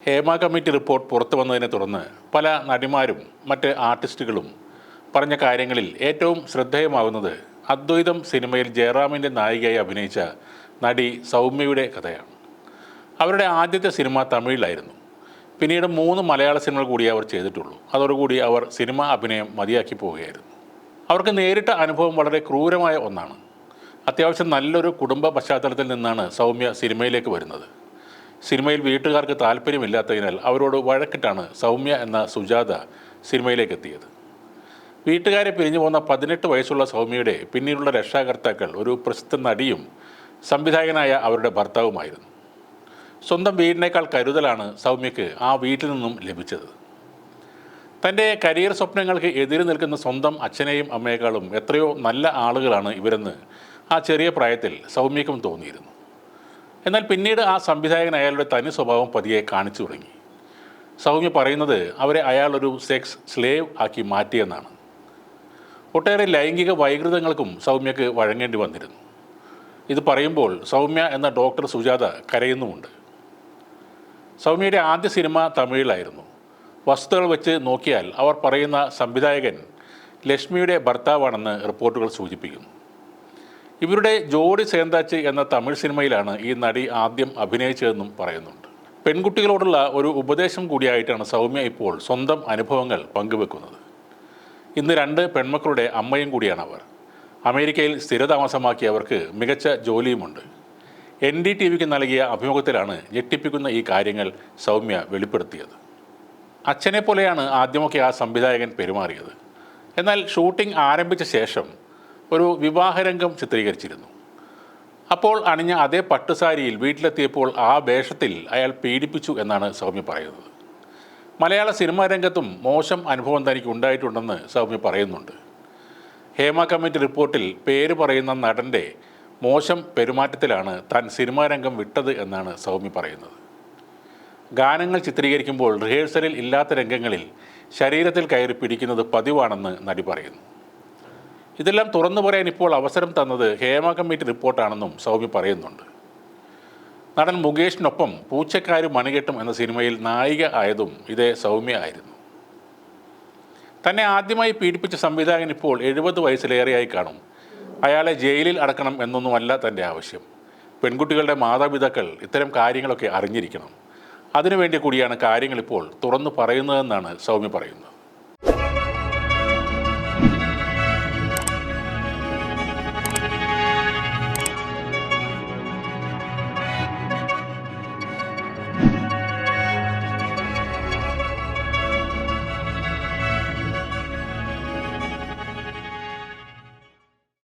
Hema committee report പുറത്തു വന്നതിനെ തുടർന്ന് പല നടിമാരും മറ്റ് ആർട്ടിസ്റ്റുകളും പറഞ്ഞ കാര്യങ്ങളിൽ ഏറ്റവും ശ്രദ്ധേയമാകുന്നത് അദ്വൈതം സിനിമയിൽ ജയറാമിൻ്റെ നായികയായി അഭിനയിച്ച നടി സൗമ്യയുടെ കഥയാണ്. അവരുടെ ആദ്യത്തെ സിനിമ തമിഴിലായിരുന്നു. പിന്നീട് 3 മലയാള സിനിമകൾ കൂടിയേ അവർ ചെയ്തിട്ടുള്ളൂ. അതോടുകൂടി അവർ സിനിമ അഭിനയം മതിയാക്കി പോവുകയായിരുന്നു. അവർക്ക് നേരിട്ട അനുഭവം വളരെ ക്രൂരമായ ഒന്നാണ്. അത്യാവശ്യം നല്ലൊരു കുടുംബ പശ്ചാത്തലത്തിൽ നിന്നാണ് സൗമ്യ സിനിമയിലേക്ക് വരുന്നത്. സിനിമയിൽ വീട്ടുകാർക്ക് താല്പര്യമില്ലാത്തതിനാൽ അവരോട് വഴക്കിട്ടാണ് സൗമ്യ എന്ന സുജാത സിനിമയിലേക്ക് എത്തിയത്. വീട്ടുകാരെ പിരിഞ്ഞു പോന്ന 18 വയസ്സുള്ള സൗമ്യയുടെ പിന്നീടുള്ള രക്ഷാകർത്താക്കൾ ഒരു പ്രസിദ്ധ നടിയും സംവിധായകനായ അവരുടെ ഭർത്താവുമായിരുന്നു. സ്വന്തം വീടിനേക്കാൾ കരുതലാണ് സൗമ്യയ്ക്ക് ആ വീട്ടിൽ നിന്നും ലഭിച്ചത്. തൻ്റെ കരിയർ സ്വപ്നങ്ങൾക്ക് എതിര് നിൽക്കുന്ന സ്വന്തം അച്ഛനെയും അമ്മയെക്കാളും എത്രയോ നല്ല ആളുകളാണ് ഇവരെന്ന് ആ ചെറിയ പ്രായത്തിൽ സൗമ്യയ്ക്കും തോന്നിയിരുന്നു. എന്നാൽ പിന്നീട് ആ സംവിധായകൻ അയാളുടെ തനി സ്വഭാവം പതിയെ കാണിച്ചു തുടങ്ങി. സൗമ്യ പറയുന്നത് അവരെ അയാളൊരു സെക്സ് സ്ലേവ് ആക്കി മാറ്റിയെന്നാണ്. ഒട്ടേറെ ലൈംഗിക വൈകൃതങ്ങൾക്കും സൗമ്യക്ക് വഴങ്ങേണ്ടി വന്നിരുന്നു. ഇത് പറയുമ്പോൾ സൗമ്യ എന്ന ഡോക്ടർ സുജാത കരയുന്നുമുണ്ട്. സൗമ്യയുടെ ആദ്യ സിനിമ തമിഴിലായിരുന്നു. വസ്തുതകൾ വെച്ച് നോക്കിയാൽ അവർ പറയുന്ന സംവിധായകൻ ലക്ഷ്മിയുടെ ഭർത്താവാണെന്ന് റിപ്പോർട്ടുകൾ സൂചിപ്പിക്കുന്നു. ഇവരുടെ ജോഡി സേന്താച്ച് എന്ന തമിഴ് സിനിമയിലാണ് ഈ നടി ആദ്യം അഭിനയിച്ചതെന്നും പറയുന്നുണ്ട്. പെൺകുട്ടികളോടുള്ള ഒരു ഉപദേശം കൂടിയായിട്ടാണ് സൗമ്യ ഇപ്പോൾ സ്വന്തം അനുഭവങ്ങൾ പങ്കുവെക്കുന്നത്. ഇന്ന് 2 പെൺമക്കളുടെ അമ്മയും കൂടിയാണ് അവർ. അമേരിക്കയിൽ സ്ഥിരതാമസമാക്കിയവർക്ക് മികച്ച ജോലിയുമുണ്ട്. NDTVക്ക് നൽകിയ അഭിമുഖത്തിലാണ് ഞെട്ടിപ്പിക്കുന്ന ഈ കാര്യങ്ങൾ സൗമ്യ വെളിപ്പെടുത്തിയത്. അച്ഛനെ പോലെയാണ് ആദ്യമൊക്കെ ആ സംവിധായകൻ പെരുമാറിയത്. എന്നാൽ ഷൂട്ടിംഗ് ആരംഭിച്ച ശേഷം ഒരു വിവാഹരംഗം ചിത്രീകരിച്ചിരുന്നു. അപ്പോൾ അണിഞ്ഞ അതേ പട്ടുസാരിയിൽ വീട്ടിലെത്തിയപ്പോൾ ആ വേഷത്തിൽ അയാൾ പീഡിപ്പിച്ചു എന്നാണ് സൗമ്യ പറയുന്നത്. മലയാള സിനിമാ രംഗത്തും മോശം അനുഭവം തനിക്ക് ഉണ്ടായിട്ടുണ്ടെന്ന് സൗമ്യ പറയുന്നുണ്ട്. ഹേമ കമ്മിറ്റി റിപ്പോർട്ടിൽ പേര് പറയുന്ന നടൻ്റെ മോശം പെരുമാറ്റത്തിലാണ് താൻ സിനിമാ രംഗം വിട്ടത് എന്നാണ് സൗമ്യ പറയുന്നത്. ഗാനങ്ങൾ ചിത്രീകരിക്കുമ്പോൾ റിഹേഴ്സലിൽ ഇല്ലാത്ത രംഗങ്ങളിൽ ശരീരത്തിൽ കയറി പിടിക്കുന്നത് പതിവാണെന്ന് നടി പറയുന്നു. ഇതെല്ലാം തുറന്നു പറയാൻ ഇപ്പോൾ അവസരം തന്നത് ഹേമ കമ്മിറ്റി റിപ്പോർട്ടാണെന്നും സൗമ്യ പറയുന്നുണ്ട്. നടൻ മുകേഷിനൊപ്പം പൂച്ചക്കാരും മണികെട്ടും എന്ന സിനിമയിൽ നായിക ആയതും ഇതേ സൗമ്യ ആയിരുന്നു. തന്നെ ആദ്യമായി പീഡിപ്പിച്ച സംവിധായകൻ ഇപ്പോൾ 70 വയസ്സിലേറെയായി കാണും. അയാളെ ജയിലിൽ അടക്കണം എന്നൊന്നുമല്ല തൻ്റെ ആവശ്യം. പെൺകുട്ടികളുടെ മാതാപിതാക്കൾ ഇത്തരം കാര്യങ്ങളൊക്കെ അറിഞ്ഞിരിക്കണം. അതിനുവേണ്ടി കൂടിയാണ് കാര്യങ്ങൾ ഇപ്പോൾ തുറന്നു പറയുന്നതെന്നാണ് സൗമ്യ പറയുന്നത്.